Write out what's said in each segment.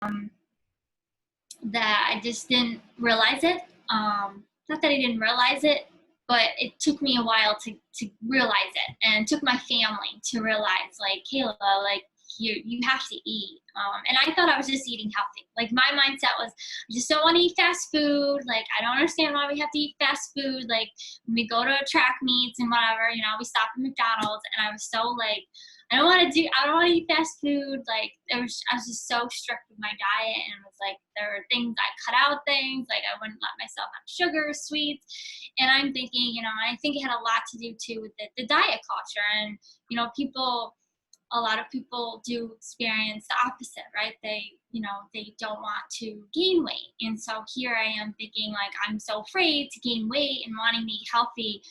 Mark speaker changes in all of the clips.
Speaker 1: that I just didn't realize it. Not that I didn't realize it, but it took me a while to realize it, and it took my family to realize, like, Kayla, like, you have to eat. And I thought I was just eating healthy. Like, my mindset was, I just don't want to eat fast food. Like, I don't understand why we have to eat fast food. Like, when we go to track meets and whatever, we stop at McDonald's, and I was so like, I don't want to eat fast food. Like, I was just so strict with my diet, and it was like, there were things, I cut out things, like I wouldn't let myself have sugar, sweets. And I'm thinking, I think it had a lot to do too with the diet culture. And, a lot of people do experience the opposite, right? They don't want to gain weight. And so here I am thinking, like, I'm so afraid to gain weight and wanting to eat healthy,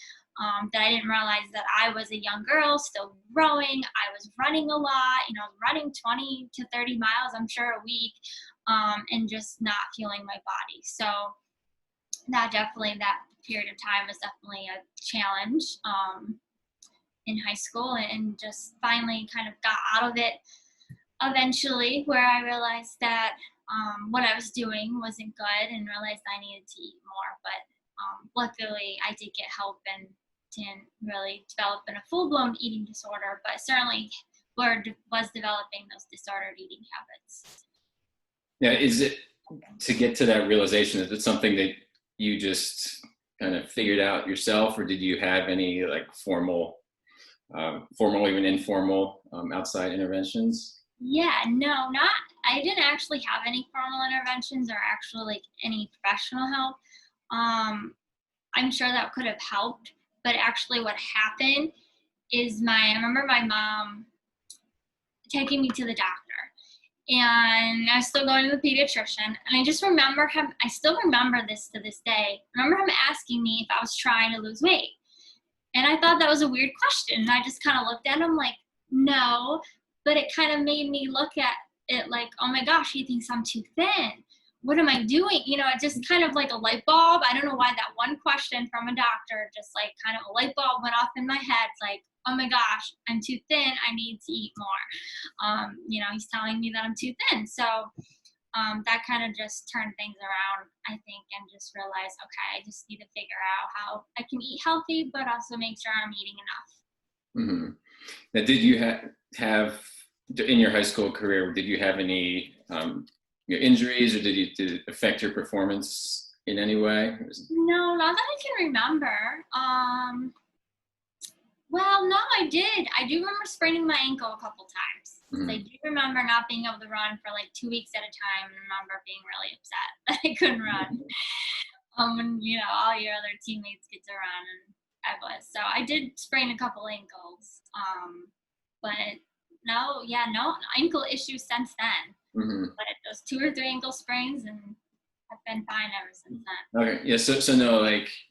Speaker 1: that I didn't realize that I was a young girl still growing. I was running a lot, running 20 to 30 miles, I'm sure, a week, and just not feeling my body. So that period of time was definitely a challenge in high school, and just finally kind of got out of it eventually, where I realized that what I was doing wasn't good, and realized I needed to eat more. But luckily I did get help and didn't really develop in a full-blown eating disorder, but certainly was developing those disordered eating habits.
Speaker 2: Yeah, is it, to get to that realization, is it something that you just kind of figured out yourself, or did you have any like formal, even informal outside interventions?
Speaker 1: Yeah, no, I didn't actually have any formal interventions or actually like any professional help. I'm sure that could have helped, but actually what happened is I remember my mom taking me to the doctor, and I was still going to the pediatrician, and I just remember him, I still remember this to this day, I remember him asking me if I was trying to lose weight. And I thought that was a weird question, and I just kind of looked at him like, no, but it kind of made me look at it like, oh my gosh, he thinks I'm too thin. What am I doing? It just kind of like a light bulb. I don't know why that one question from a doctor, just like kind of a light bulb went off in my head. It's like, oh my gosh, I'm too thin. I need to eat more. He's telling me that I'm too thin. So that kind of just turned things around, I think, and just realized, okay, I just need to figure out how I can eat healthy, but also make sure I'm eating enough.
Speaker 2: Mm-hmm. Now, did you have in your high school career, did you have any injuries, or did it affect your performance in any way?
Speaker 1: No, not that I can remember. Well, no, I did. I do remember spraining my ankle a couple times. Mm-hmm. I do remember not being able to run for like 2 weeks at a time, and remember being really upset that I couldn't run. When all your other teammates get to run, and I was. So I did sprain a couple ankles. But no ankle issues since then. Mm-hmm. But those 2 or 3 ankle sprains, and I've been fine ever since then.
Speaker 2: Okay, yeah. So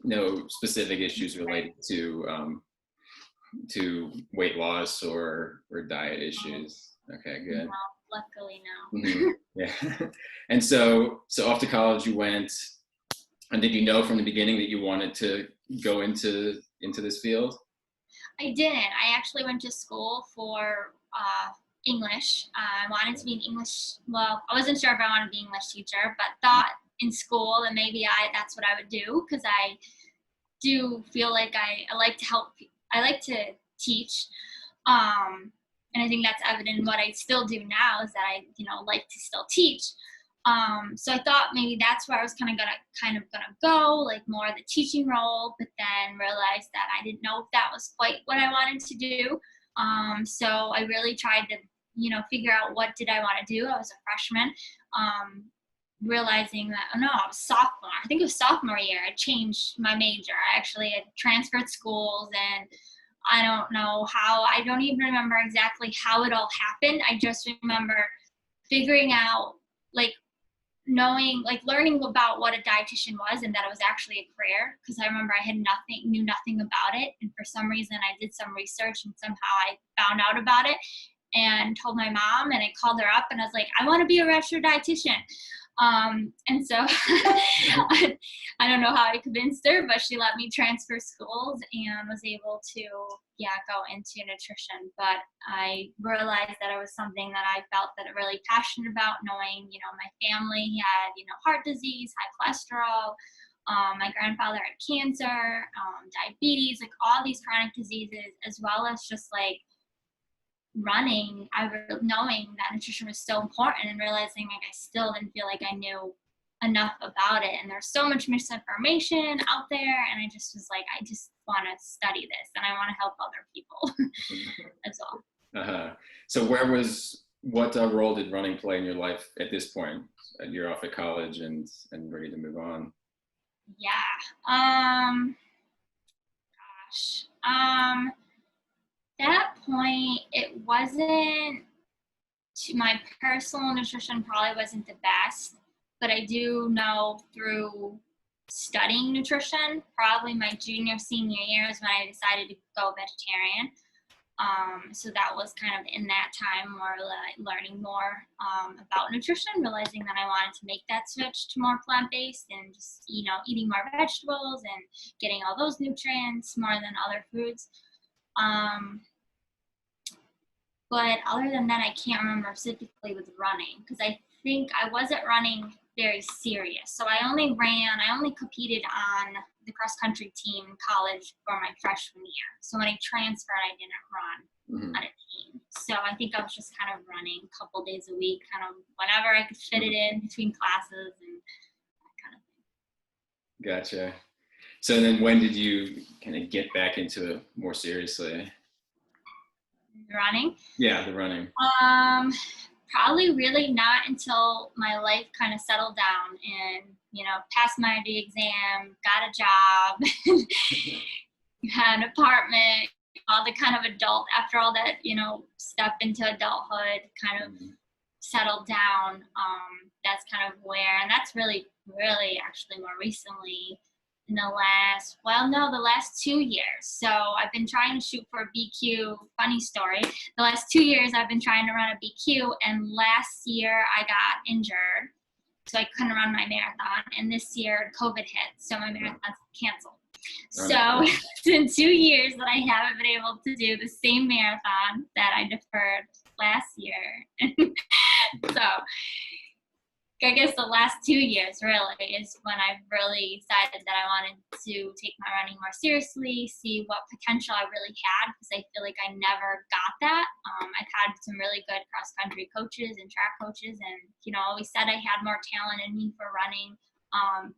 Speaker 2: no specific issues related to weight loss or diet issues. Okay, good.
Speaker 1: No, luckily no.
Speaker 2: Mm-hmm. Yeah. And so off to college you went, and did you know from the beginning that you wanted to go into this field?
Speaker 1: I didn't. I actually went to school for English. I wanted to be an English, well, I wasn't sure if I wanted to be an English teacher, but thought in school that maybe that's what I would do, because I do feel like I like to help. I like to teach. And I think that's evident in what I still do now, is that I, like to still teach. So I thought maybe that's where I was kind of gonna go, like more the teaching role, but then realized that I didn't know if that was quite what I wanted to do. So I really tried to, figure out what did I want to do. I was a freshman, realizing that, I was sophomore. I think it was sophomore year. I changed my major. I actually had transferred schools, and I don't know how. I don't even remember exactly how it all happened. I just remember figuring out, learning about what a dietitian was, and that it was actually a career, because I remember I knew nothing about it, and for some reason I did some research, and somehow I found out about it and told my mom, and I called her up, and I was like, I want to be a registered dietitian. And so I don't know how I convinced her, but she let me transfer schools and was able to, go into nutrition. But I realized that it was something that I felt that I'm really passionate about, knowing, my family had, heart disease, high cholesterol. My grandfather had cancer, diabetes, like all these chronic diseases, as well as just like running, knowing that nutrition was so important and realizing like I still didn't feel like I knew enough about it. And there's so much misinformation out there. And I just was like, I just want to study this and I want to help other people. That's all.
Speaker 2: So what role did running play in your life at this point? You're off at college and ready to move on.
Speaker 1: Yeah. That point, it wasn't, my personal nutrition probably wasn't the best, but I do know through studying nutrition, probably my junior, senior year is when I decided to go vegetarian. So that was kind of in that time more like learning more about nutrition, realizing that I wanted to make that switch to more plant-based and just, eating more vegetables and getting all those nutrients more than other foods. But other than that, I can't remember specifically with running because I think I wasn't running very serious. So I only competed on the cross country team in college for my freshman year. So when I transferred, I didn't run on a team. So I think I was just kind of running a couple days a week, kind of whenever I could fit it in between classes and that kind of thing.
Speaker 2: Gotcha. So then when did you kind of get back into it more seriously?
Speaker 1: Running?
Speaker 2: Yeah, the running.
Speaker 1: Probably really not until my life kind of settled down and, passed my ID exam, got a job, had an apartment, all the kind of adult, after all that, step into adulthood, kind of settled down. That's kind of where, and that's really, really actually more recently in the last 2 years. So I've been trying to shoot for a BQ. Funny story. The last 2 years I've been trying to run a BQ, and last year I got injured, so I couldn't run my marathon. And this year COVID hit, so my marathon's canceled. So it's been 2 years that I haven't been able to do the same marathon that I deferred last year. So I guess the last 2 years really is when I really decided that I wanted to take my running more seriously, see what potential I really had, because I feel like I never got that. I've had some really good cross-country coaches and track coaches and, always said I had more talent in me for running,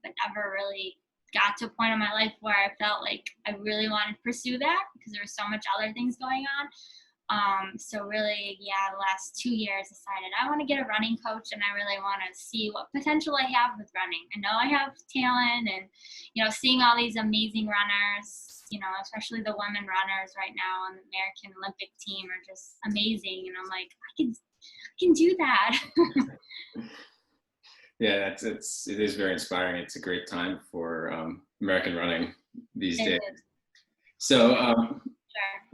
Speaker 1: but never really got to a point in my life where I felt like I really wanted to pursue that because there was so much other things going on. So really, the last 2 years decided I want to get a running coach and I really want to see what potential I have with running. I know I have talent and, seeing all these amazing runners, especially the women runners right now on the American Olympic team are just amazing. And I'm like, I can do that.
Speaker 2: Yeah, it is very inspiring. It's a great time for American running these days. So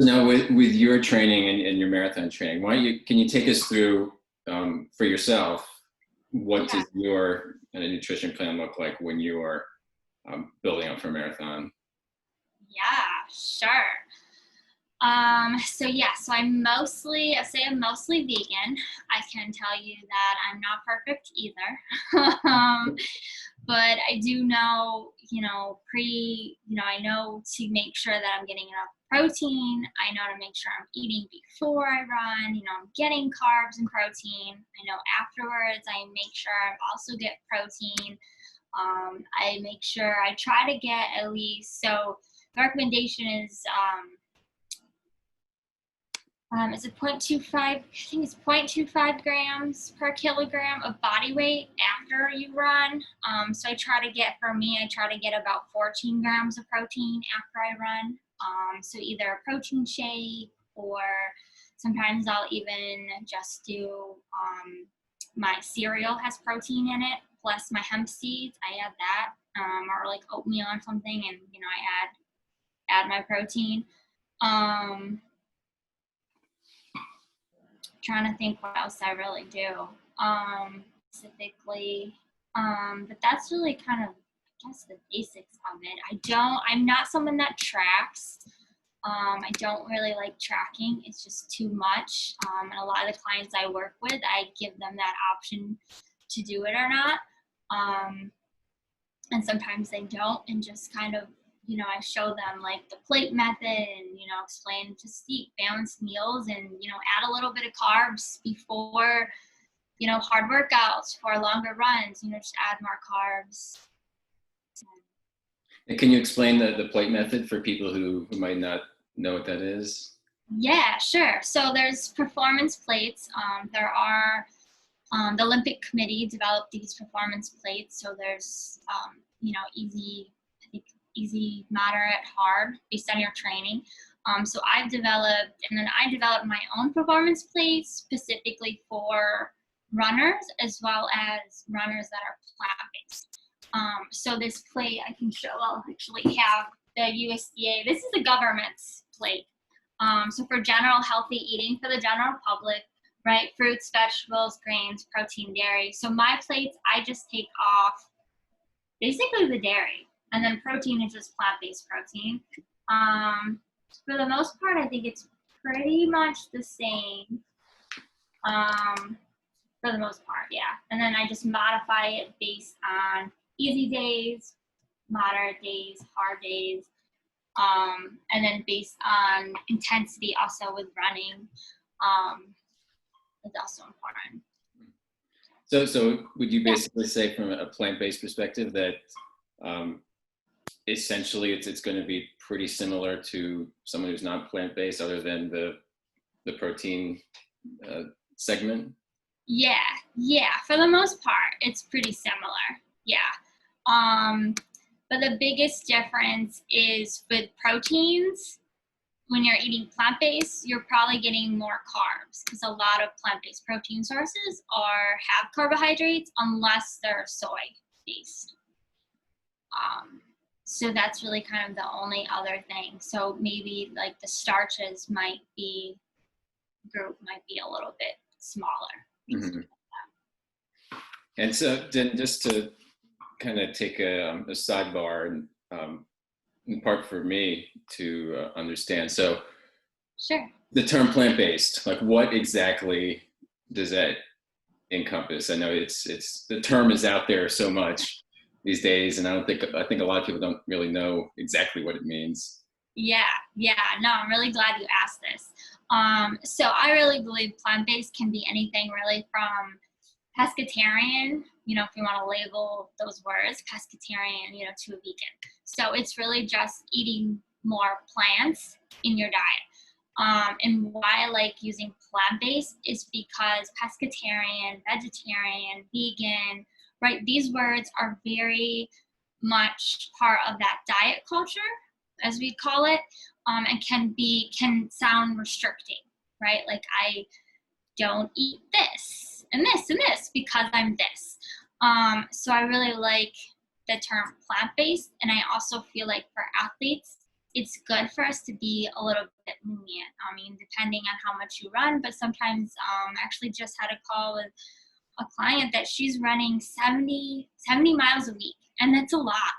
Speaker 2: now with your training and your marathon training, can you take us through for yourself, what does your nutrition plan look like when you are building up for a marathon?
Speaker 1: Yeah, sure. So I'm mostly vegan. I can tell you that I'm not perfect either. But I do know, I know to make sure that I'm getting enough protein. I know to make sure I'm eating before I run, I'm getting carbs and protein. I know afterwards I make sure I also get protein. I make sure I try to get at least, so the recommendation is, it's a 0.25, I think it's 0.25 grams per kilogram of body weight after you run. So I try to get about 14 grams of protein after I run. So either a protein shake or sometimes I'll even just do, my cereal has protein in it, plus my hemp seeds, I add that, or like oatmeal or something, and I add my protein. Trying to think what else I really do. Specifically, But that's really kind of, I guess, the basics of it. I'm not someone that tracks. I don't really like tracking. It's just too much. And a lot of the clients I work with, I give them that option to do it or not. And sometimes they don't, and just kind of, I show them like the plate method and, explain just eat balanced meals and, add a little bit of carbs before, hard workouts, for longer runs, just add more carbs.
Speaker 2: And can you explain the plate method for people who might not know what that is?
Speaker 1: Yeah, sure. So there's performance plates. There are, the Olympic Committee developed these performance plates. So there's, easy, I think easy, moderate, hard, based on your training. So I developed my own performance plates specifically for runners, as well as runners that are plant-based. So this plate I can show, I'll actually have the USDA. This is the government's plate. So for general healthy eating for the general public, right? Fruits, vegetables, grains, protein, dairy. So my plates, I just take off basically the dairy, and then protein is just plant-based protein. For the most part, I think it's pretty much the same. For the most part, yeah. And then I just modify it based on easy days, moderate days, hard days, and then based on intensity also with running, is also important.
Speaker 2: So would you basically say from a plant-based perspective that essentially it's going to be pretty similar to someone who's not plant-based, other than the protein segment?
Speaker 1: Yeah, for the most part, it's pretty similar. Yeah. But the biggest difference is with proteins. When you're eating plant-based, you're probably getting more carbs, because a lot of plant-based protein sources have carbohydrates unless they're soy-based. So that's really kind of the only other thing. So maybe like the starches might be a little bit smaller.
Speaker 2: Mm-hmm. And so then, just to kind of take a sidebar, and in part for me to understand. So
Speaker 1: sure.
Speaker 2: The term plant-based, like what exactly does that encompass? I know it's the term is out there so much these days, and I think a lot of people don't really know exactly what it means.
Speaker 1: Yeah. No, I'm really glad you asked this. So I really believe plant-based can be anything really from pescatarian, if you want to label those words, pescatarian, to a vegan. So it's really just eating more plants in your diet. And why I like using plant-based is because pescatarian, vegetarian, vegan, right? These words are very much part of that diet culture, as we call it, and can sound restricting, right? Like I don't eat this and this and this because I'm this. So I really like the term plant-based, and I also feel like for athletes, it's good for us to be a little bit lenient. I mean, depending on how much you run, but sometimes actually just had a call with a client that she's running 70 miles a week, and that's a lot.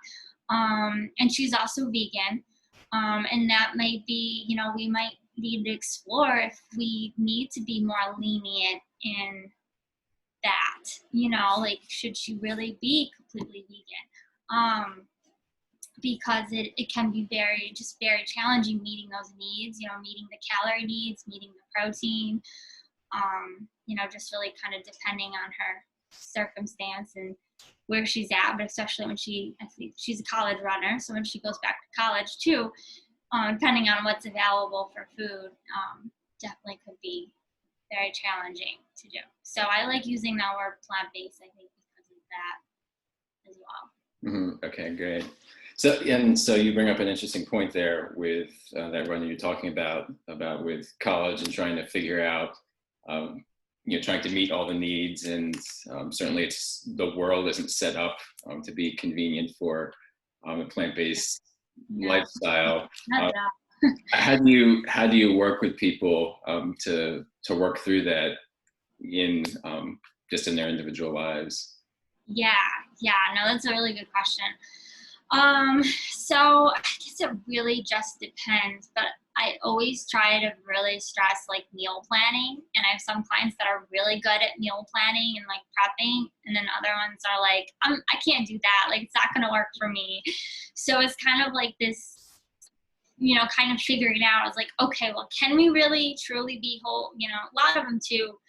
Speaker 1: And she's also vegan. And that might be, we might need to explore if we need to be more lenient in that, like should she really be completely vegan? Because it can be very challenging meeting those needs, meeting the calorie needs, meeting the protein, just really kind of depending on her circumstance and where she's at, but especially when I think she's a college runner, so when she goes back to college too, depending on what's available for food, definitely could be very challenging to do. So I like using that word plant-based, I think, because of that as well.
Speaker 2: Mm-hmm. Okay, great. So you bring up an interesting point there with that run that you're talking about with college and trying to figure out, trying to meet all the needs, and certainly the world isn't set up to be convenient for a plant-based lifestyle. How do you work with people to work through that in just in their individual lives?
Speaker 1: Yeah, yeah, no, that's a really good question. Um, so I guess it really just depends, but I always try to really stress like meal planning. And I have some clients that are really good at meal planning and like prepping, and then other ones are like, I can't do that. Like, it's not going to work for me. So it's kind of like this, kind of figuring out. I was like, okay, well, can we really truly be whole? A lot of them too.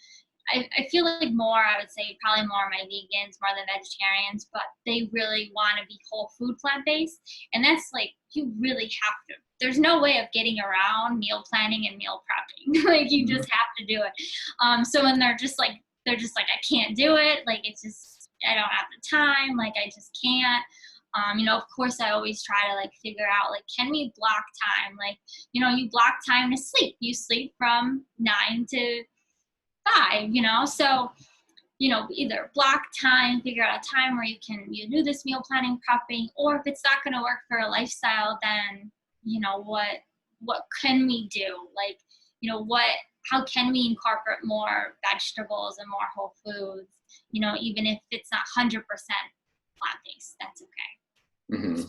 Speaker 1: I feel like more, I would say probably more my vegans, more than vegetarians, but they really want to be whole food plant based. And that's like, you really have to, there's no way of getting around meal planning and meal prepping. Like, you just have to do it. So when they're just like, I can't do it. Like, it's just, I don't have the time. Like, I just can't. Of course, I always try to like figure out, like, can we block time? Like, you block time to sleep. You sleep from 9 to 5, so either block time, figure out a time where you do this meal planning prepping, or if it's not going to work for a lifestyle, then what can we do, like, what how can we incorporate more vegetables and more whole foods, even if it's not 100% plant-based, that's okay.
Speaker 2: Mm-hmm.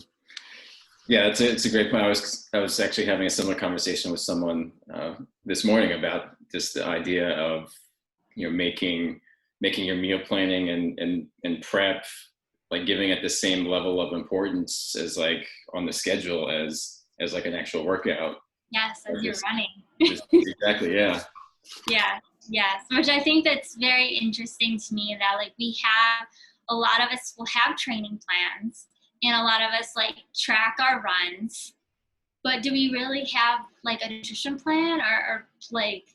Speaker 2: Yeah, it's a great point. I was actually having a similar conversation with someone this morning about just the idea of making your meal planning and prep, like giving it the same level of importance as like on the schedule as like an actual workout.
Speaker 1: Yes, as you're running.
Speaker 2: Exactly, yeah.
Speaker 1: Yeah, yes, which I think that's very interesting to me, that like a lot of us will have training plans, and a lot of us like track our runs, but do we really have like a nutrition plan, or like,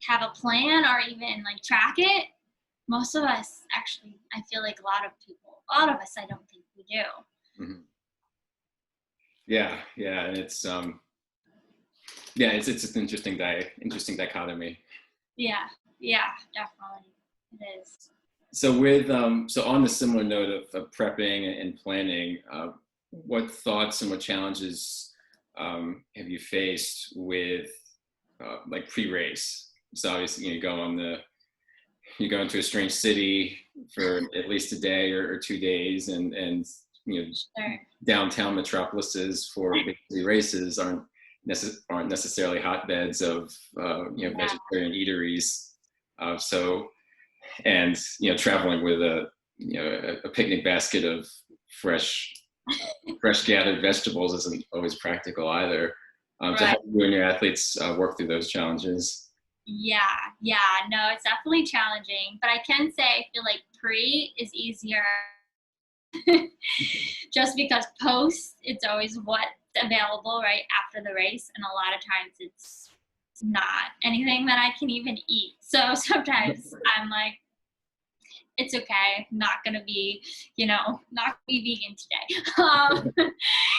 Speaker 1: have a plan, or even like track it? Most of us, actually, I feel like a lot of us, I don't think we do.
Speaker 2: Mm-hmm. Yeah, and it's it's an interesting dichotomy.
Speaker 1: Yeah, definitely, it is.
Speaker 2: So so on the similar note of prepping and planning, what thoughts and what challenges have you faced with like pre-race? So obviously, you go into a strange city for at least a day or 2 days, and
Speaker 1: Sure.
Speaker 2: downtown metropolises for basically races aren't necessarily hotbeds of
Speaker 1: Yeah.
Speaker 2: vegetarian eateries. So and traveling with a picnic basket of fresh gathered vegetables isn't always practical either. So how
Speaker 1: Right.
Speaker 2: do you and your athletes work through those challenges?
Speaker 1: Yeah, no, it's definitely challenging, but I can say I feel like pre is easier. Just because post, it's always what's available right after the race, and a lot of times it's not anything that I can even eat. So sometimes I'm like, it's okay, I'm not gonna be, not gonna be vegan today,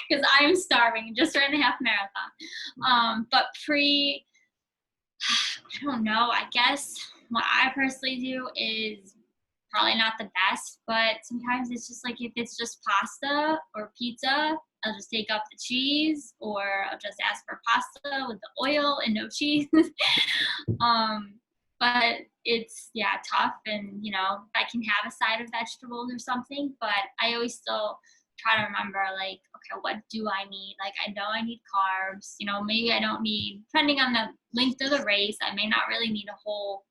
Speaker 1: because I'm starving and just ran a half marathon. But pre, I don't know. I guess what I personally do is probably not the best, but sometimes it's just like, if it's just pasta or pizza, I'll just take up the cheese, or I'll just ask for pasta with the oil and no cheese. um, but it's, yeah, tough, and I can have a side of vegetables or something, but I always still try to remember, like, okay, what do I need? Like, I know I need carbs, maybe I don't need, depending on the length of the race, I may not really need a whole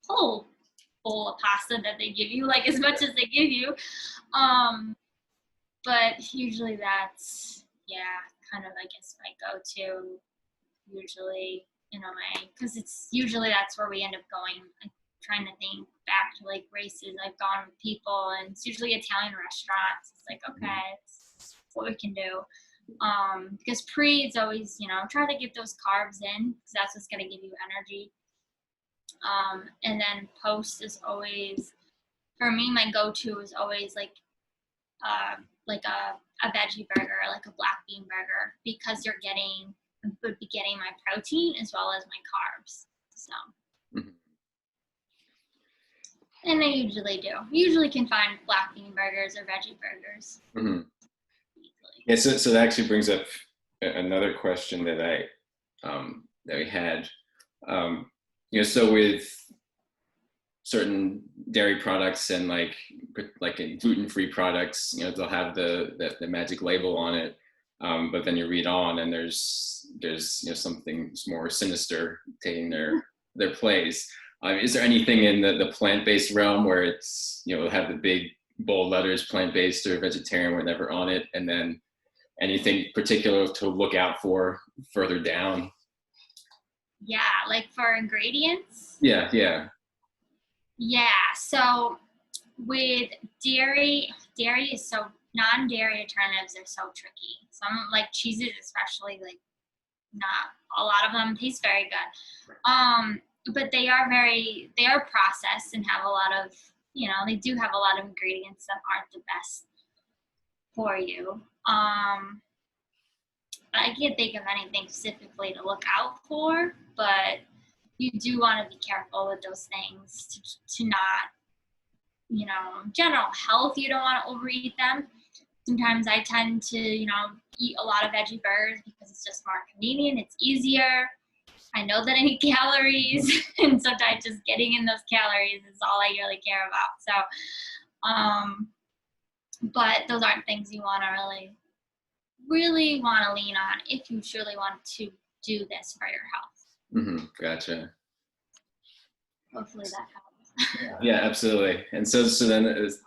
Speaker 1: bowl of pasta that they give you, like as much as they give you. But usually that's, yeah, kind of, I guess, my go-to, usually, in a way, because it's usually that's where we end up going. I'm trying to think back to like races I've gone with people, and it's usually Italian restaurants. It's like, okay, it's what we can do. Because pre, it's always, try to get those carbs in, because that's what's going to give you energy. And then post is always, for me, my go-to is always like a veggie burger, like a black bean burger, because would be getting my protein as well as my carbs. So,
Speaker 2: Mm-hmm.
Speaker 1: and I usually do. Usually can find black bean burgers or veggie burgers.
Speaker 2: Mm-hmm. Yeah, so that actually brings up another question that that we had. So with certain dairy products and like in gluten-free products, you know, they'll have the magic label on it, but then you read on and there's you know, something more sinister taking their place. Is there anything in the plant-based realm where it's, you know, have the big bold letters plant-based or vegetarian whatever on it, and then anything particular to look out for further down?
Speaker 1: Yeah, like for ingredients.
Speaker 2: Yeah.
Speaker 1: So with dairy is so, non-dairy alternatives are so tricky. Some like cheeses, especially, like not a lot of them taste very good. But they are processed and have a lot of, you know, they do have a lot of ingredients that aren't the best for you. I can't think of anything specifically to look out for, but you do want to be careful with those things to not, you know, general health, you don't want to overeat them. Sometimes I tend to, you know, eat a lot of veggie burgers because it's just more convenient, it's easier. I know that I need calories, and sometimes just getting in those calories is all I really care about. So, but those aren't things you want to really want to lean on if you truly want to do this for your health.
Speaker 2: Gotcha.
Speaker 1: Hopefully that helps.
Speaker 2: Yeah, absolutely. And so then it was,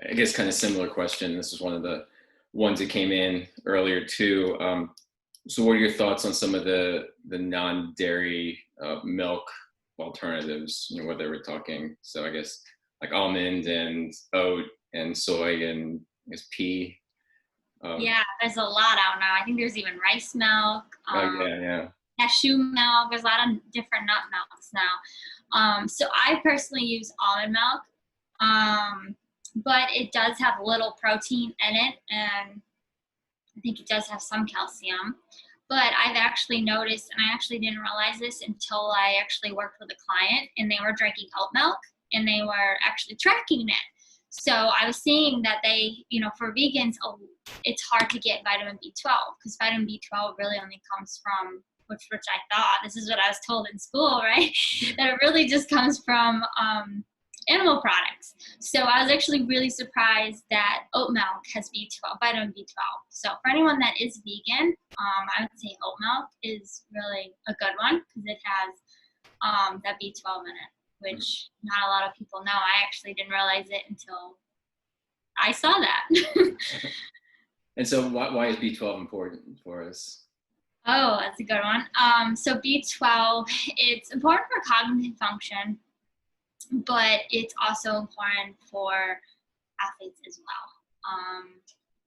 Speaker 2: I guess, kind of similar question. This was one of the ones that came in earlier too. So what are your thoughts on some of the non-dairy milk alternatives, you know, whether we're talking, so I guess like almond and oat and soy and I guess pea?
Speaker 1: Yeah, there's a lot out now. I think there's even rice milk,
Speaker 2: yeah.
Speaker 1: cashew milk. There's a lot of different nut milks now. So I personally use almond milk, but it does have little protein in it, and I think it does have some calcium. But I've actually noticed, and I actually didn't realize this until I actually worked with a client, and they were drinking oat milk, and they were actually tracking it. So I was seeing that they, you know, for vegans, it's hard to get vitamin B12 because vitamin B12 really only comes from, which I thought, this is what I was told in school, right? That it really just comes from animal products. So I was actually really surprised that oat milk has B12, vitamin B12. So for anyone that is vegan, I would say oat milk is really a good one because it has that B12 in it, which not a lot of people know. I actually didn't realize it until I saw that.
Speaker 2: And so why is B12 important for us?
Speaker 1: Oh, that's a good one. So B12, it's important for cognitive function, but it's also important for athletes as well.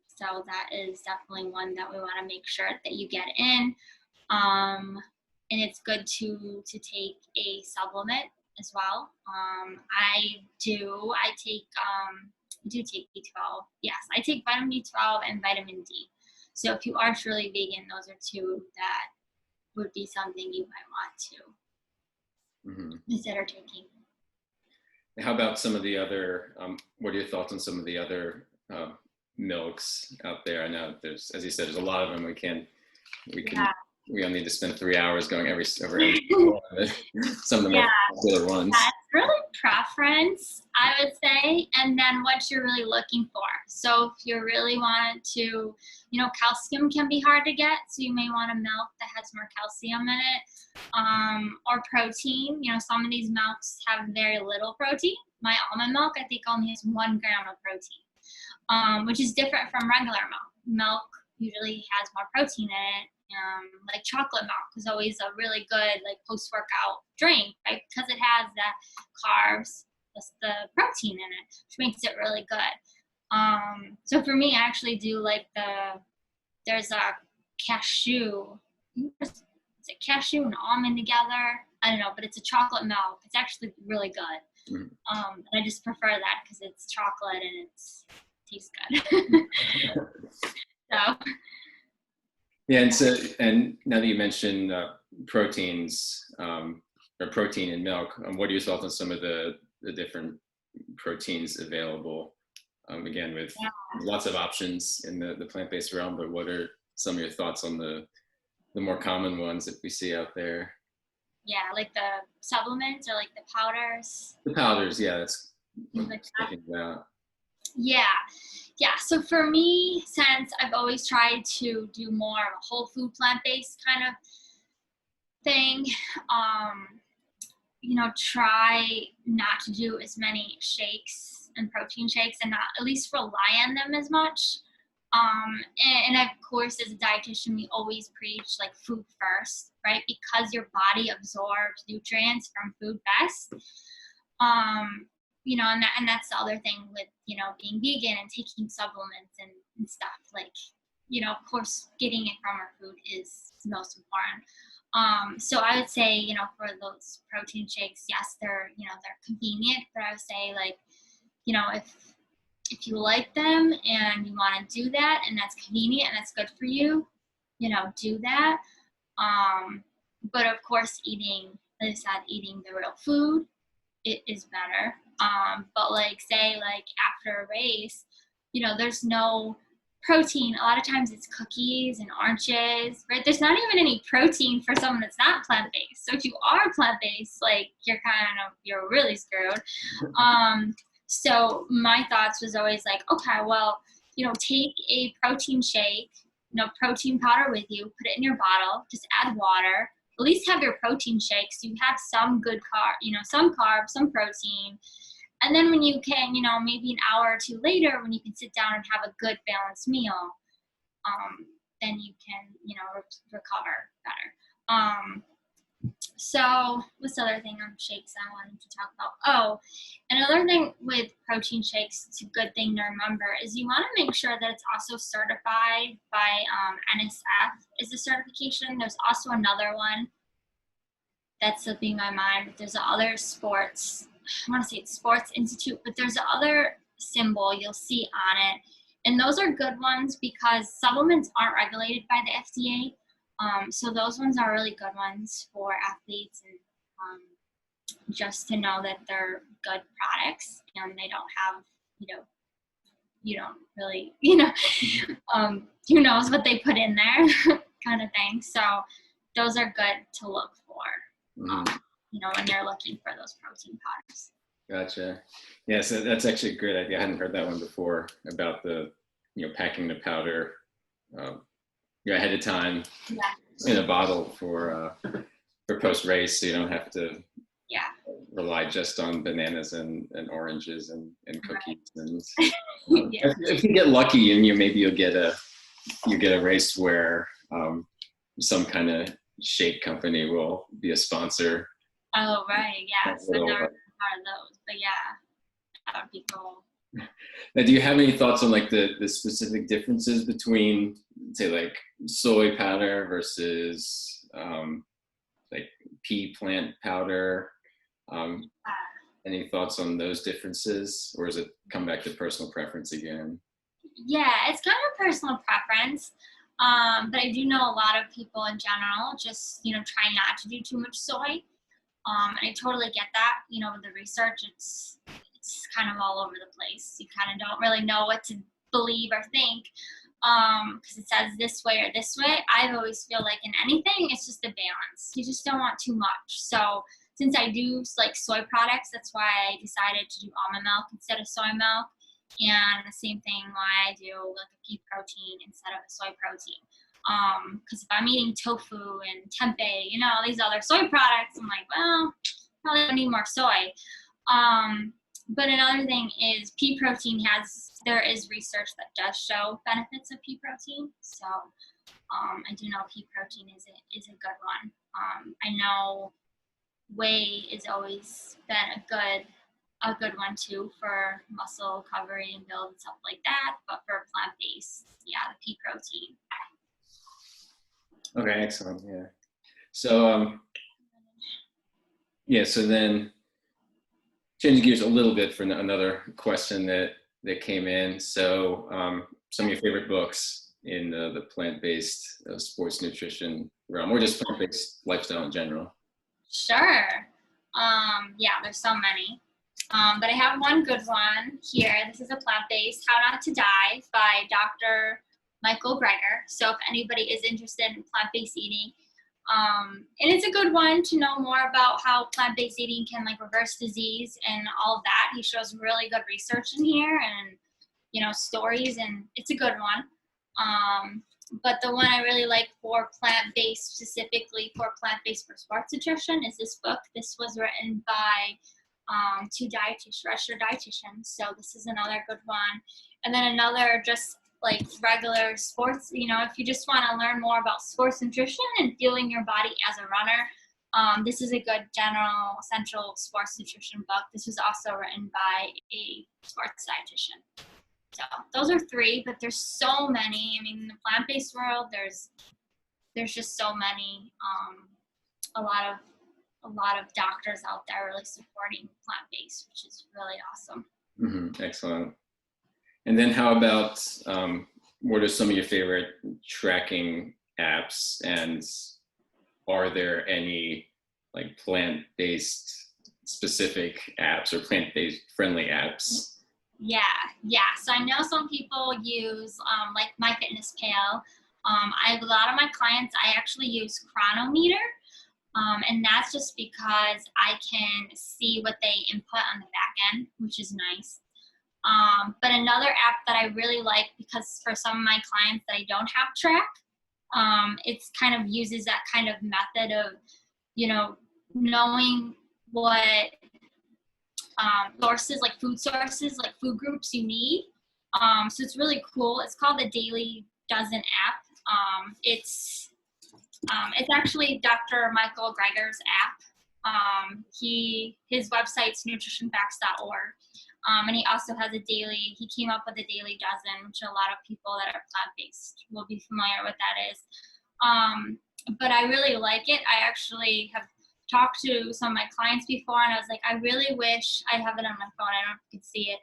Speaker 1: So that is definitely one that we want to make sure that you get in. And it's good to take a supplement as well. I do take B12. Yes, I take vitamin B12 and vitamin D. So if you are truly vegan, those are two that would be something you might want to consider taking.
Speaker 2: How about some of the other, what are your thoughts on some of the other milks out there? I know there's, as you said, there's a lot of them. We all need to spend 3 hours going over every one. Some of the more popular ones.
Speaker 1: That's really preference, I would say, and then what you're really looking for. So if you really want to, you know, calcium can be hard to get, so you may want a milk that has more calcium in it, or protein. You know, some of these milks have very little protein. My almond milk, I think, only has 1 gram of protein, which is different from regular milk. Milk usually has more protein in it. Like chocolate milk is always a really good like post-workout drink, right? Because it has that carbs plus the protein in it, which makes it really good. So for me, I actually do like there's a cashew, it's a cashew and almond together. I don't know, but it's a chocolate milk. It's actually really good. And I just prefer that because it's chocolate and it tastes good. So.
Speaker 2: Yeah, and now that you mentioned proteins or protein in milk, what are your thoughts on some of the different proteins available? Again, with lots of options in the plant-based realm, but what are some of your thoughts on the more common ones that we see out there?
Speaker 1: Yeah, like the supplements or like the powders,
Speaker 2: The powders, yeah, that's what
Speaker 1: things
Speaker 2: I'm
Speaker 1: like that.
Speaker 2: thinking about.
Speaker 1: Yeah. Yeah. So for me, since I've always tried to do more of a whole food plant-based kind of thing, um, try not to do as many shakes and protein shakes and not at least rely on them as much. And of course, as a dietitian, we always preach like food first, right? Because your body absorbs nutrients from food best. Um, and that's the other thing with, being vegan and taking supplements and stuff. Like, of course, getting it from our food is most important. So I would say, for those protein shakes, yes, they're convenient, but I would say like, if you like them and you want to do that and that's convenient and that's good for you, do that. But of course, like I said, eating the real food, it is better. But like say like after a race, there's no protein. A lot of times it's cookies and oranges, right? There's not even any protein for someone that's not plant-based. So if you are plant-based, like you're really screwed. So my thoughts was always like, okay, well, take a protein shake, protein powder with you, put it in your bottle, just add water, at least have your protein shake so you have some good some carbs, some protein. And then when you can, maybe an hour or two later, when you can sit down and have a good balanced meal, then you can, recover better. So what's the other thing on shakes I wanted to talk about? Oh, another thing with protein shakes, it's a good thing to remember, is you want to make sure that it's also certified by NSF is the certification. There's also another one that's slipping my mind, but there's other sports, I want to say it's Sports Institute, but there's other symbol you'll see on it. And those are good ones because supplements aren't regulated by the FDA. So those ones are really good ones for athletes and just to know that they're good products and they don't have, you don't really, who knows what they put in there kind of thing. So those are good to look for, when you're looking for those protein powders.
Speaker 2: Gotcha. Yeah, so that's actually a great idea. I hadn't heard that one before about the, packing the powder ahead of time in a bottle for post race, so you don't have to rely just on bananas and oranges and cookies. Right. And if you get lucky and you'll get a race where some kind of shake company will be a sponsor.
Speaker 1: Oh right, yeah. So never heard of those, but yeah, that would be cool.
Speaker 2: Now, do you have any thoughts on like the specific differences between, say, like soy powder versus like pea plant powder? Any thoughts on those differences, or does it come back to personal preference again?
Speaker 1: Yeah, it's kind of personal preference. But I do know a lot of people in general just, try not to do too much soy. And I totally get that. With the research, it's kind of all over the place. You kind of don't really know what to believe or think because it says this way or this way. I always feel like in anything, it's just a balance. You just don't want too much. So since I do like soy products, that's why I decided to do almond milk instead of soy milk. And the same thing why I do like a pea protein instead of a soy protein. Because if I'm eating tofu and tempeh, all these other soy products, I'm like, well, probably don't need more soy. But another thing is pea protein there is research that does show benefits of pea protein. So I do know pea protein is a good one. I know whey has always been a good one too for muscle recovery and build and stuff like that. But for plant-based, yeah, the pea protein.
Speaker 2: Okay, excellent. Yeah. So so then changing gears a little bit for another question that came in. So some of your favorite books in the plant-based sports nutrition realm, or just plant-based lifestyle in general?
Speaker 1: Sure. Yeah, there's so many. But I have one good one here. This is a plant-based, How Not to Die by Dr. Michael Greger. So if anybody is interested in plant-based eating, And it's a good one to know more about how plant-based eating can like reverse disease and all of that. He shows really good research in here and, stories, and it's a good one. But the one I really like for plant-based, specifically for plant-based for sports nutrition, is this book. This was written by two registered dietitians. So this is another good one. And then another just like regular sports, if you just want to learn more about sports nutrition and fueling your body as a runner, this is a good general essential sports nutrition book. This was also written by a sports dietitian. So those are three, but there's so many. I mean, in the plant-based world, there's just so many. A lot of doctors out there really supporting plant-based, which is really awesome.
Speaker 2: Mm-hmm. Excellent. And then how about, what are some of your favorite tracking apps, and are there any like plant-based specific apps or plant-based friendly apps?
Speaker 1: Yeah. So I know some people use like MyFitnessPal. I have a lot of my clients, I actually use Chronometer. And that's just because I can see what they input on the back end, which is nice. But another app that I really like, because for some of my clients that I don't have track, it's kind of uses that kind of method of, knowing what sources, like food groups you need. So it's really cool. It's called the Daily Dozen app. It's actually Dr. Michael Greger's app. His website's nutritionfacts.org. And he also has he came up with a Daily Dozen, which a lot of people that are plant-based will be familiar with that is. But I really like it. I actually have talked to some of my clients before, and I was like, I really wish I have it on my phone. I don't know if you can see it,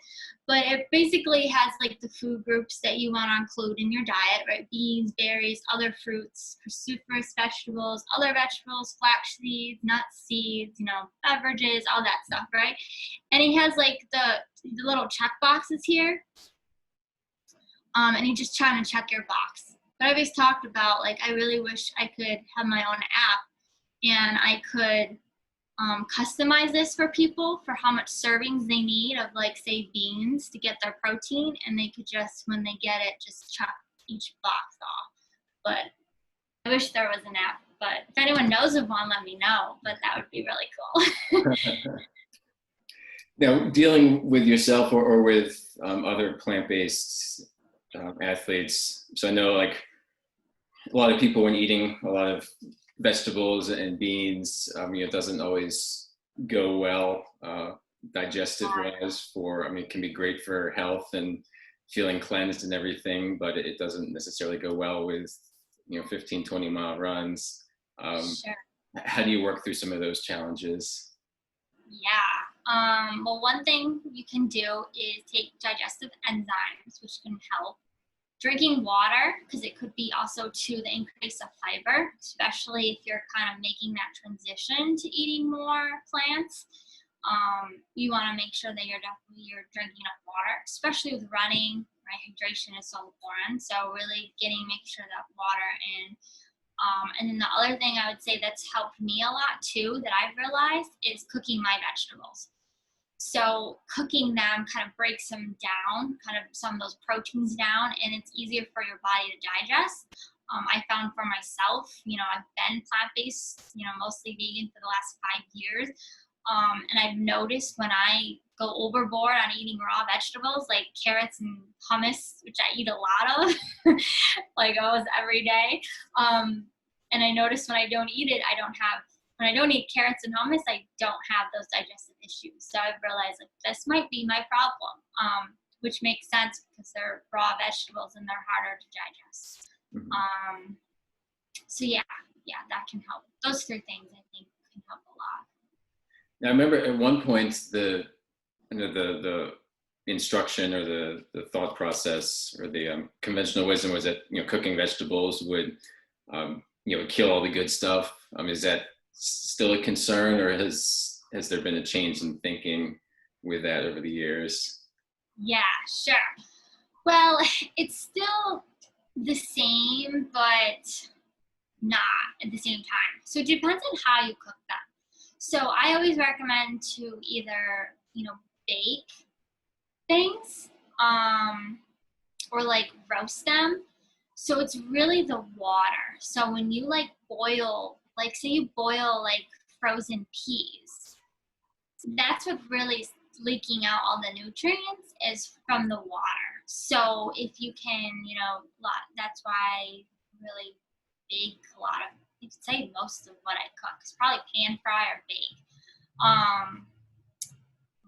Speaker 1: but it basically has like the food groups that you want to include in your diet, right? Beans, berries, other fruits, cruciferous vegetables, other vegetables, flax seeds, nuts, seeds, beverages, all that stuff, right? And he has like the little check boxes here, and you just trying to check your box. But I've always talked about, like, I really wish I could have my own app and I could customize this for people for how much servings they need of, like, say, beans to get their protein, and they could just, when they get it, just check each box off. But I wish there was an app. But if anyone knows of one, let me know. But that would be really cool.
Speaker 2: Now, dealing with yourself or with other plant-based athletes, so I know like a lot of people when eating a lot of vegetables and beans, it doesn't always go well digestive-wise it can be great for health and feeling cleansed and everything, but it doesn't necessarily go well with 15, 20-mile runs.
Speaker 1: Sure.
Speaker 2: How do you work through some of those challenges?
Speaker 1: Yeah. Well, one thing you can do is take digestive enzymes, which can help. Drinking water, because it could be also to the increase of fiber, especially if you're kind of making that transition to eating more plants. You want to make sure that you're drinking enough water, especially with running, right? Hydration is so important. So really making sure that water in. And then the other thing I would say that's helped me a lot too, that I've realized, is cooking my vegetables. So cooking them kind of breaks them down, kind of some of those proteins down, and it's easier for your body to digest. I found for myself, I've been plant-based, mostly vegan for the last 5 years. And I've noticed when I go overboard on eating raw vegetables like carrots and hummus, which I eat a lot of, like almost every day. And I noticed when I don't eat it, when I don't eat carrots and hummus, I don't have those digestive issues. So I've realized like this might be my problem, which makes sense because they're raw vegetables and they're harder to digest. Mm-hmm. So yeah, that can help. Those three things I think can help a lot.
Speaker 2: Now, I remember at one point the instruction or the thought process or the conventional wisdom was that cooking vegetables would kill all the good stuff. Is that still a concern, or has there been a change in thinking with that over the years?
Speaker 1: Yeah, sure. Well, it's still the same, but not at the same time. So it depends on how you cook them. So I always recommend to either, bake things, or like roast them. So it's really the water. So when you like boil, like say you boil like frozen peas, that's what really is leaking out all the nutrients is from the water. So if you can, that's why really bake a lot of, you could say most of what I cook is probably pan fry or bake.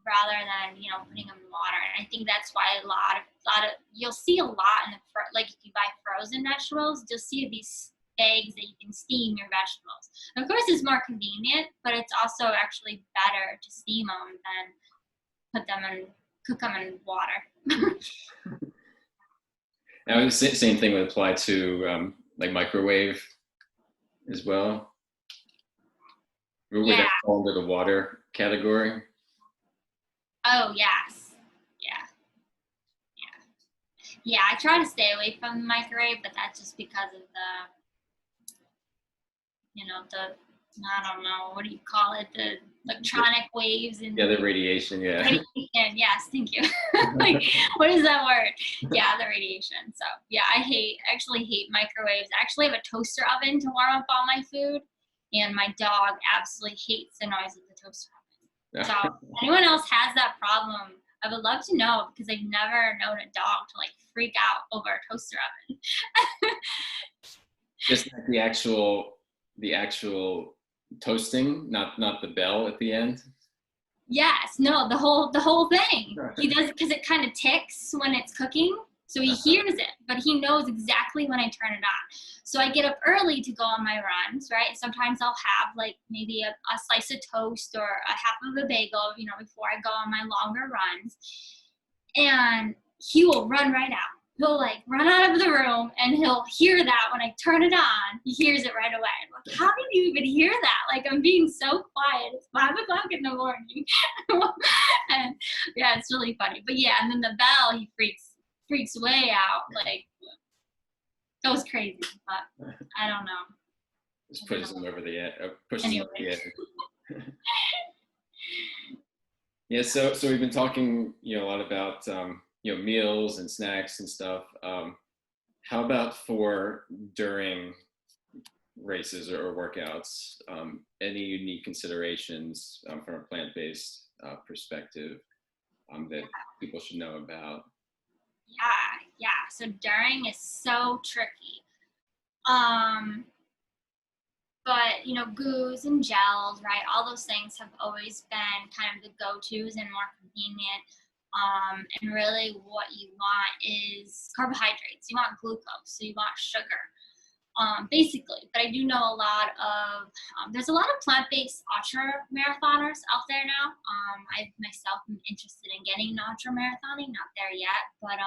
Speaker 1: Rather than putting them in water, and I think that's why a lot of you'll see a lot in the like if you buy frozen vegetables, you'll see these bags that you can steam your vegetables. Of course, it's more convenient, but it's also actually better to steam them than cook them in water.
Speaker 2: Now, the same thing would apply to like microwave as well. Would
Speaker 1: Yeah.
Speaker 2: that fall under the water category?
Speaker 1: Oh yes. Yeah. I try to stay away from the microwave, but that's just because of the I don't know, what do you call it? The electronic waves and
Speaker 2: the radiation. Yeah.
Speaker 1: Radiation, yes, thank you. Like, what is that word? Yeah, the radiation. So yeah, I actually hate microwaves. I actually have a toaster oven to warm up all my food, and my dog absolutely hates the noise of the toaster oven. So if anyone else has that problem, I would love to know, because I've never known a dog to like freak out over a toaster oven.
Speaker 2: Just like the actual toasting, not the bell at the end.
Speaker 1: Yes, no, the whole thing. He does, because it kind of ticks when it's cooking, so he hears it, but he knows exactly when I turn it on. So I get up early to go on my runs, right? Sometimes I'll have like maybe a slice of toast or a half of a bagel, before I go on my longer runs, and he will run right out. He'll like run out of the room, and he'll hear that when I turn it on. He hears it right away. I'm like, how did you even hear that? Like, I'm being so quiet. It's 5 o'clock in the morning. And yeah, it's really funny. But yeah, and then the bell, he freaks way out. Like, goes crazy. But I don't know.
Speaker 2: Just pushes him over the edge.
Speaker 1: Anyway.
Speaker 2: Over the edge. Yeah. So we've been talking, a lot about meals and snacks and stuff. How about for during races or workouts? Any unique considerations from a plant-based perspective that people should know about?
Speaker 1: Yeah. So during is so tricky. But goos and gels, right? All those things have always been kind of the go-tos and more convenient. And really what you want is carbohydrates. You want glucose, so you want sugar, basically. But I do know a lot of, there's a lot of plant-based ultra marathoners out there now. I myself am interested in getting an ultra marathoning, not there yet, but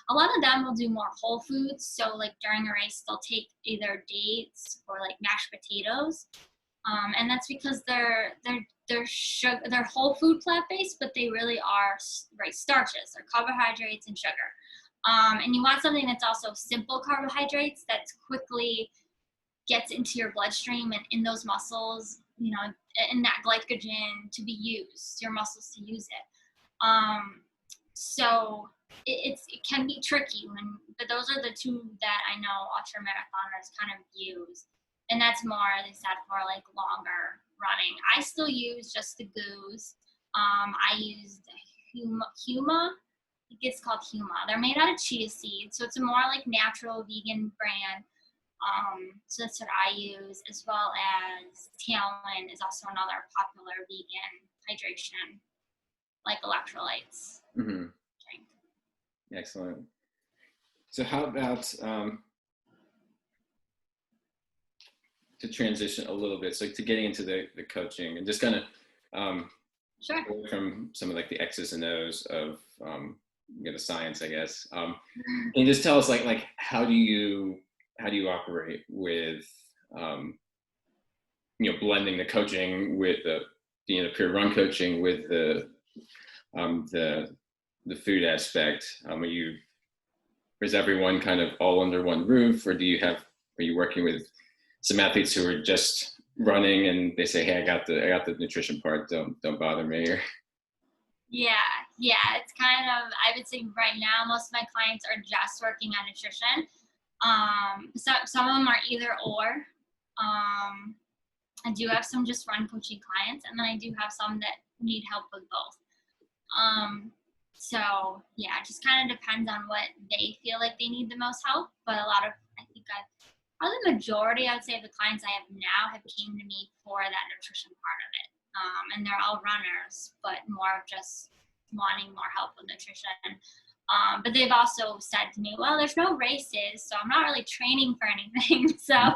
Speaker 1: a lot of them will do more whole foods. So like during a race, they'll take either dates or like mashed potatoes. And that's because they're whole food plant-based, but they really are starches. They're carbohydrates and sugar. And you want something that's also simple carbohydrates that quickly gets into your bloodstream and in those muscles, in that glycogen to be used, your muscles to use it. So it can be tricky but those are the two that I know ultra marathoners kind of use. And that's more, they said, for like longer running. I still use just the goos. I used Huma. I think it's called Huma. They're made out of chia seeds, so it's a more like natural vegan brand. So that's what I use, as well as Talon is also another popular vegan hydration, like electrolytes drink.
Speaker 2: Excellent. So how about to transition a little bit, so to getting into the coaching and just kind of
Speaker 1: Sure.
Speaker 2: from some of like the X's and O's of the science, I guess. Can you just tell us like how do you operate with blending the coaching with the pure run coaching with the food aspect? Is everyone kind of all under one roof, or are you working with some athletes who are just running and they say, hey, I got the nutrition part, don't bother me. Or
Speaker 1: Yeah, it's kind of, I would say right now most of my clients are just working on nutrition. Some of them are either or. I do have some just run coaching clients, and then I do have some that need help with both. So yeah, it just kind of depends on what they feel like they need the most help. But I think probably the majority, I would say, of the clients I have now have came to me for that nutrition part of it. And they're all runners, but more of just wanting more help with nutrition. But they've also said to me, well, there's no races, so I'm not really training for anything. So I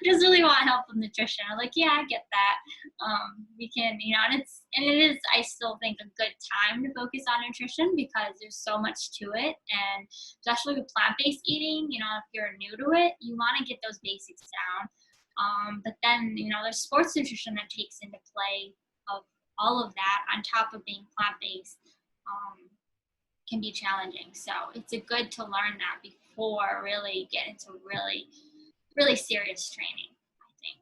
Speaker 1: just really want help with nutrition. I'm like, yeah, I get that. We can, and it is, I still think, a good time to focus on nutrition because there's so much to it. And especially with plant-based eating, if you're new to it, you want to get those basics down. But then, there's sports nutrition that takes into play of all of that on top of being plant-based. Can be challenging. So it's good to learn that before really get into really, really serious training, I think.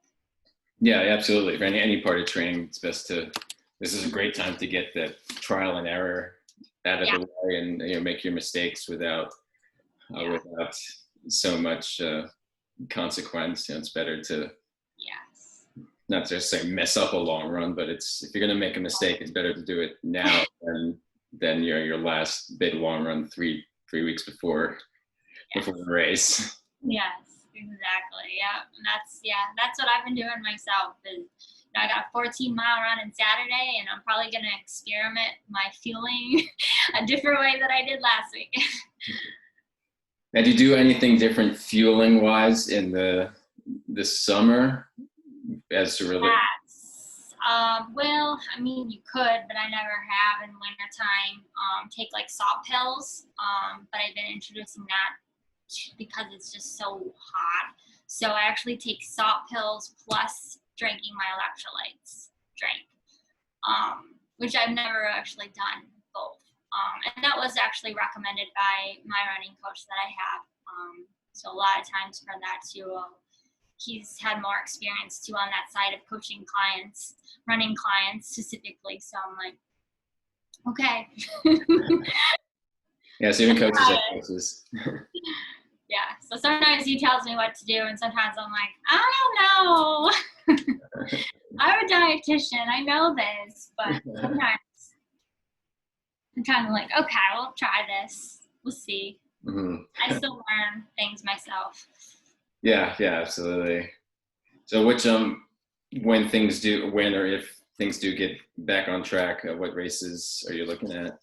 Speaker 2: Yeah, absolutely. For any part of training, it's best this is a great time to get that trial and error out of the way and make your mistakes without so much consequence. It's better to not just say mess up a long run, but if you're going to make a mistake, it's better to do it now than your last big long run three weeks before the race.
Speaker 1: Yes, exactly. Yeah, and that's what I've been doing myself. Is I got a 14-mile run on Saturday, and I'm probably going to experiment my fueling a different way that I did last week.
Speaker 2: Now, do you do anything different fueling wise in the summer as to really?
Speaker 1: Well, I mean, you could, but I never have in wintertime. Take like salt pills, but I've been introducing that because it's just so hot. So I actually take salt pills plus drinking my electrolytes drink, which I've never actually done both. And that was actually recommended by my running coach that I have. So a lot of times for that too. He's had more experience too on that side of coaching clients, running clients specifically. So I'm like, okay.
Speaker 2: Yeah, so even coaches are coaches.
Speaker 1: Yeah, so sometimes he tells me what to do, and sometimes I'm like, I don't know. I'm a dietitian, I know this, but sometimes I'm kind of like, okay, we'll try this. We'll see. Mm-hmm. I still learn things myself.
Speaker 2: Yeah, absolutely. So when or if things do get back on track, what races are you looking at?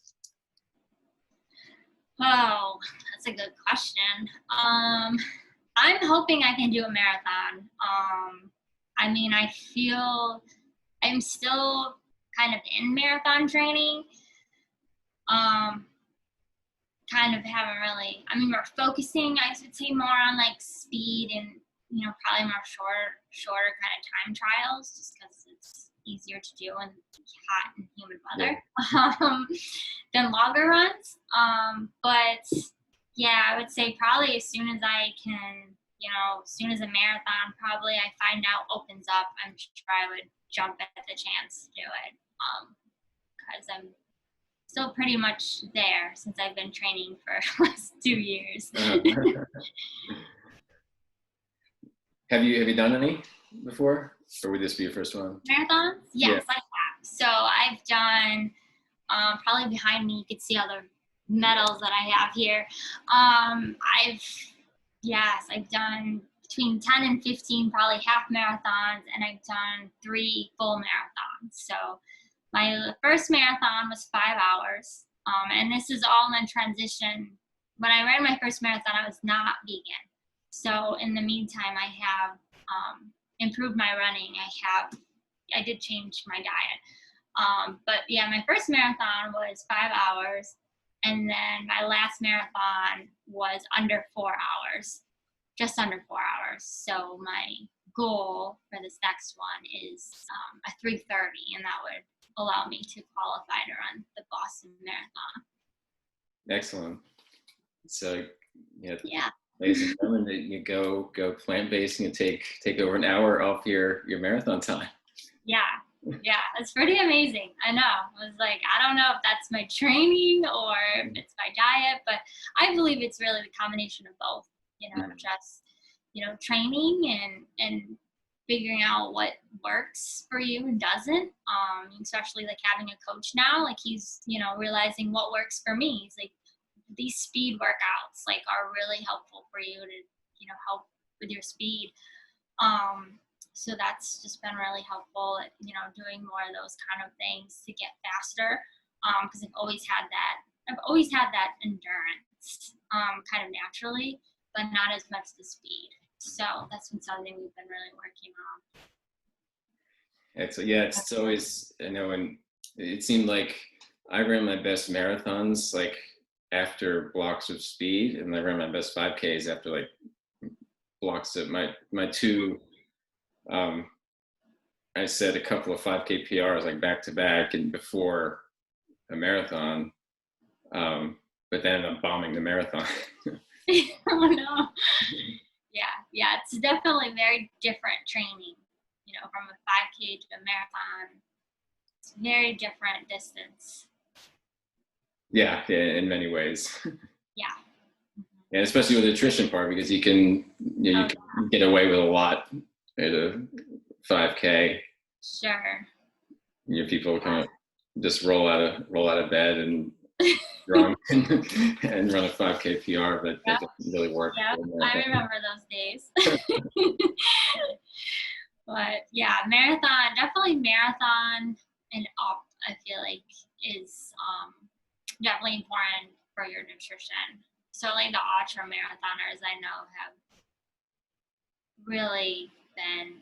Speaker 1: Oh, that's a good question. I'm hoping I can do a marathon. I mean, I feel I'm still kind of in marathon training. Kind of haven't really, we're focusing, I should say, more on like speed and, probably more shorter kind of time trials just because it's easier to do in hot and humid weather than longer runs. But yeah, I would say probably as soon as I can, as soon as a marathon probably I find out opens up, I'm sure I would jump at the chance to do it. Because I'm still pretty much there since I've been training for the last 2 years.
Speaker 2: Have you done any before, or would this be your first one?
Speaker 1: Marathons? Yes, I have. So I've done, probably behind me, you can see all the medals that I have here. I've done between 10 and 15 probably half marathons, and I've done 3 full marathons. So my first marathon was 5 hours, and this is all in transition. When I ran my first marathon, I was not vegan. So in the meantime, I have improved my running. I did change my diet. But yeah, my first marathon was 5 hours, and then my last marathon was under 4 hours, just under 4 hours. So my goal for this next one is a 3:30, and that would allow me to qualify to run the Boston Marathon.
Speaker 2: Excellent. So yeah. ladies and gentlemen, that you go plant-based and take over an hour off your marathon time.
Speaker 1: Yeah, it's pretty amazing. I know. I was like, I don't know if that's my training or if it's my diet, but I believe it's really the combination of both, just, training and figuring out what works for you and doesn't. Especially like having a coach now, like he's, realizing what works for me. He's like, these speed workouts like are really helpful for you to, help with your speed. So that's just been really helpful, doing more of those kind of things to get faster. Because I've always had that endurance, kind of naturally, but not as much the speed. So that's been something we've been really working on.
Speaker 2: It's always, I know, and it seemed like I ran my best marathons like after blocks of speed, and I ran my best 5Ks after like blocks of my two. I set a couple of 5K PRs like back to back and before a marathon, but then I'm bombing the marathon.
Speaker 1: Oh no. Yeah, it's definitely very different training, from a 5K to a marathon. It's very different distance.
Speaker 2: Yeah, in many ways.
Speaker 1: Yeah.
Speaker 2: Yeah, especially with the nutrition part, because you can get away with a lot at a 5K.
Speaker 1: Sure.
Speaker 2: People kind of just roll out of bed and drunk and run a 5K PR, but that doesn't really work.
Speaker 1: Yeah, I remember those days. But yeah, definitely marathon and up, I feel like is definitely important for your nutrition. So like the ultra marathoners I know have really been,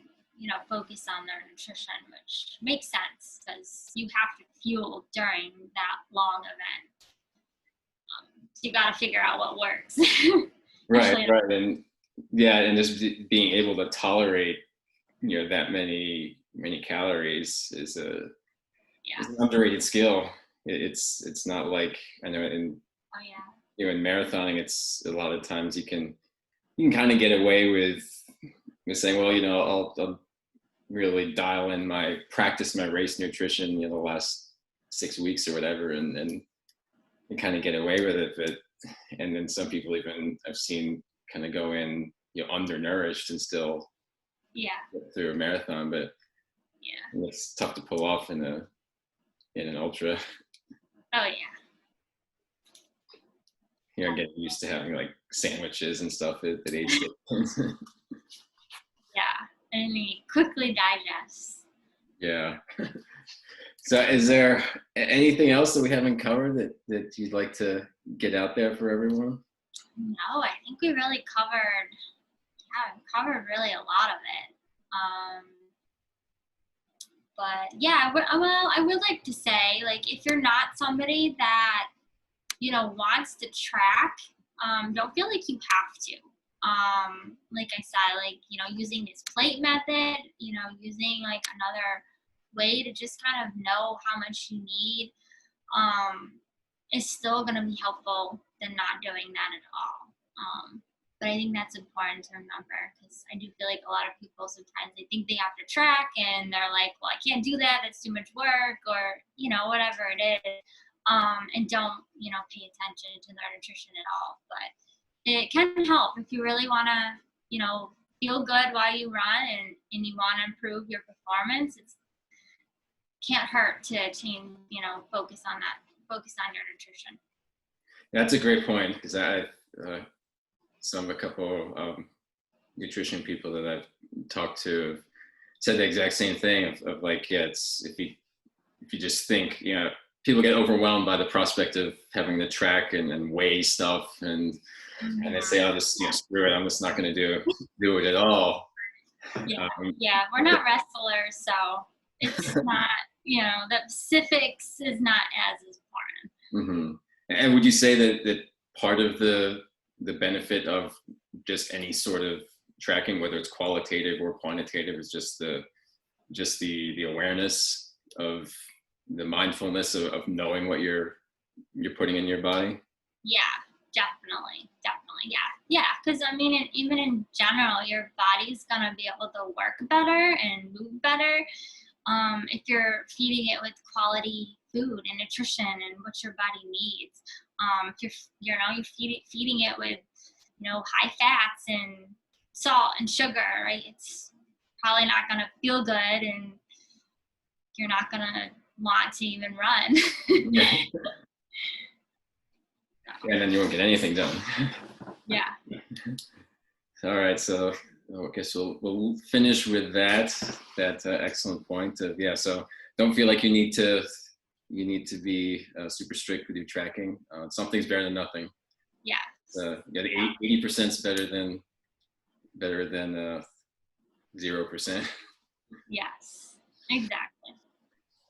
Speaker 1: focused on their nutrition, which makes sense because you have to fuel during that long event. So you got to figure out what works.
Speaker 2: Right. And just being able to tolerate, that many calories is an underrated skill. It's not like, I know in marathoning, it's a lot of times you can kind of get away with saying, well, I'll really dial in my race nutrition, the last 6 weeks or whatever, and kind of get away with it. And then some people even I've seen kind of go in, undernourished and still get through a marathon, but it's tough to pull off in an ultra.
Speaker 1: Oh yeah.
Speaker 2: Getting used to having like sandwiches and stuff at age 6.
Speaker 1: Yeah, and he quickly digests.
Speaker 2: Yeah. So is there anything else that we haven't covered that you'd like to get out there for everyone?
Speaker 1: No, I think we really covered really a lot of it. But yeah, I would like to say, like, if you're not somebody that, wants to track, don't feel like you have to. Like I said, like, using this plate method, using like another way to just kind of know how much you need, is still going to be helpful than not doing that at all. But I think that's important to remember, because I do feel like a lot of people sometimes they think they have to track and they're like, well, I can't do that. That's too much work, or, whatever it is. And don't, pay attention to their nutrition at all. But it can help if you really want to, feel good while you run and you want to improve your performance. It can't hurt to change, focus on your nutrition.
Speaker 2: That's a great point, because I've a couple nutrition people that I've talked to said the exact same thing of like, it's if you just think, people get overwhelmed by the prospect of having to track and weigh stuff, and they say, I'll just screw it, I'm just not going to do it at all.
Speaker 1: Yeah, we're not wrestlers, so it's not, the specifics is not as important.
Speaker 2: Mm-hmm. And would you say that part of the benefit of just any sort of tracking, whether it's qualitative or quantitative, is just the awareness of the mindfulness of knowing what you're putting in your body?
Speaker 1: Yeah, definitely. Yeah. Because I mean, even in general, your body's gonna be able to work better and move better if you're feeding it with quality food and nutrition and what your body needs. If you're feeding it with high fats and salt and sugar, right? It's probably not gonna feel good, and you're not gonna want to even run.
Speaker 2: And then you won't get anything done.
Speaker 1: Yeah.
Speaker 2: All right, so I guess we'll finish with that excellent point of so don't feel like you need to be super strict with your tracking. Something's better than nothing.
Speaker 1: Yeah.
Speaker 2: The 80% is better than 0%.
Speaker 1: Yes, exactly.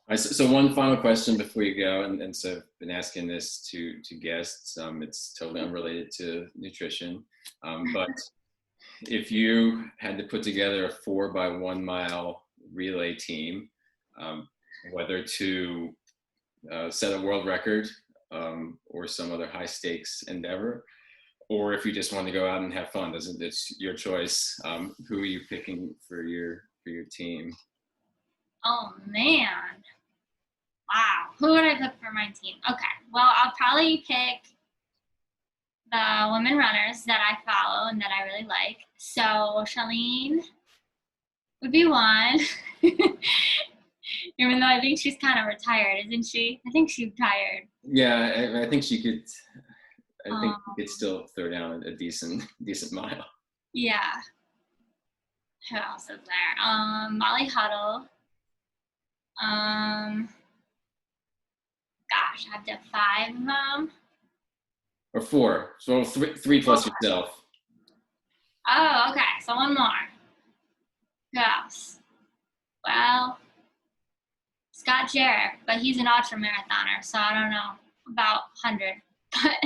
Speaker 2: All right, so one final question before you go, and so I've been asking this to guests. It's totally unrelated to nutrition, but if you had to put together a 4x1 mile relay team, whether to set a world record or some other high stakes endeavor, or if you just want to go out and have fun, it's your choice. Who are you picking for your team?
Speaker 1: Oh man. Wow. Who would I pick for my team? Okay. Well, I'll probably pick the women runners that I follow and that I really like. So Shalene would be one. Even though I think she's kind of retired, isn't she? I think she's retired.
Speaker 2: Yeah, I think she could. I think she could still throw down a decent mile.
Speaker 1: Yeah. Who else is there? Molly Huddle. Gosh, I have to have 5 of them.
Speaker 2: Or 4. So 3 plus yourself.
Speaker 1: Oh, okay. So one more. Who else? Well, Scott Jarrett, but he's an ultra marathoner, so I don't know about 100, but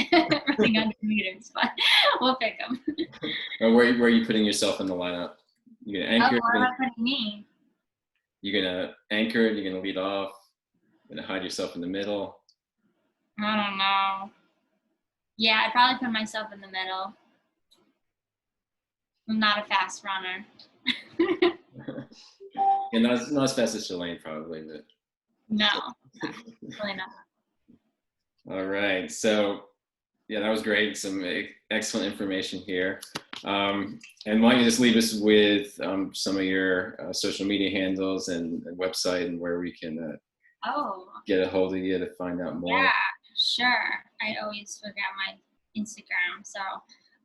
Speaker 1: running 100 meters. But we'll pick him.
Speaker 2: Or where are you putting yourself in the lineup? You're gonna anchor.
Speaker 1: What am I putting me?
Speaker 2: You're gonna anchor. You're gonna lead off. You're gonna hide yourself in the middle.
Speaker 1: I don't know. Yeah, I'd probably put myself in the middle. I'm not a fast runner.
Speaker 2: And not as fast as Shalane, probably, but
Speaker 1: No, really not.
Speaker 2: All right. So, that was great. Some excellent information here. And why don't you just leave us with some of your social media handles and website and where we can get a hold of you to find out more.
Speaker 1: Yeah, sure. I always forget my Instagram. So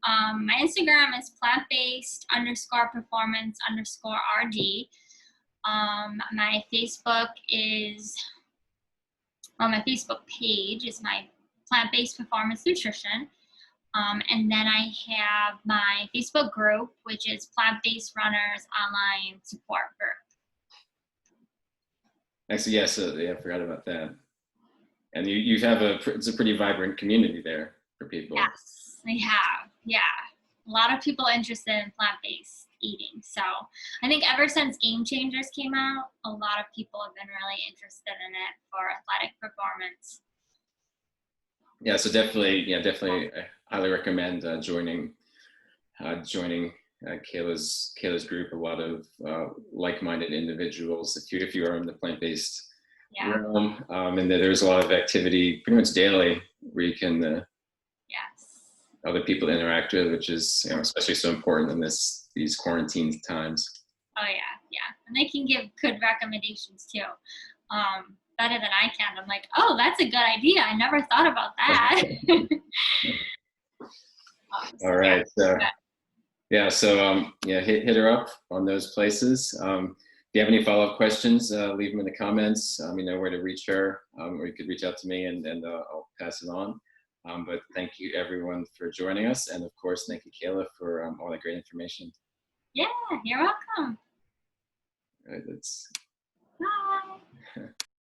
Speaker 1: my Instagram is plant-based_performance_RD. My Facebook my Facebook page is my Plant-Based Performance Nutrition. And then I have my Facebook group, which is Plant-Based Runners Online Support Group.
Speaker 2: Actually, yes, I forgot about that. And you have it's a pretty vibrant community there for people.
Speaker 1: Yes, we have. Yeah, a lot of people interested in plant-based eating. So I think ever since Game Changers came out, a lot of people have been really interested in it for athletic performance.
Speaker 2: Yeah, so definitely, I highly recommend joining Kayla's group. A lot of like-minded individuals. If you are in the plant-based realm, and there's a lot of activity pretty much daily where you can other people to interact with, which is especially so important in these quarantine times.
Speaker 1: Oh yeah, and they can give good recommendations too. Better than I can. I'm like, oh, that's a good idea. I never thought about that.
Speaker 2: All right. So hit her up on those places. If you have any follow-up questions, leave them in the comments. You know where to reach her, or you could reach out to me and I'll pass it on. But thank you everyone for joining us. And of course, thank you, Kayla, for all that great information.
Speaker 1: Yeah, you're welcome.
Speaker 2: All right, that's...
Speaker 1: Bye.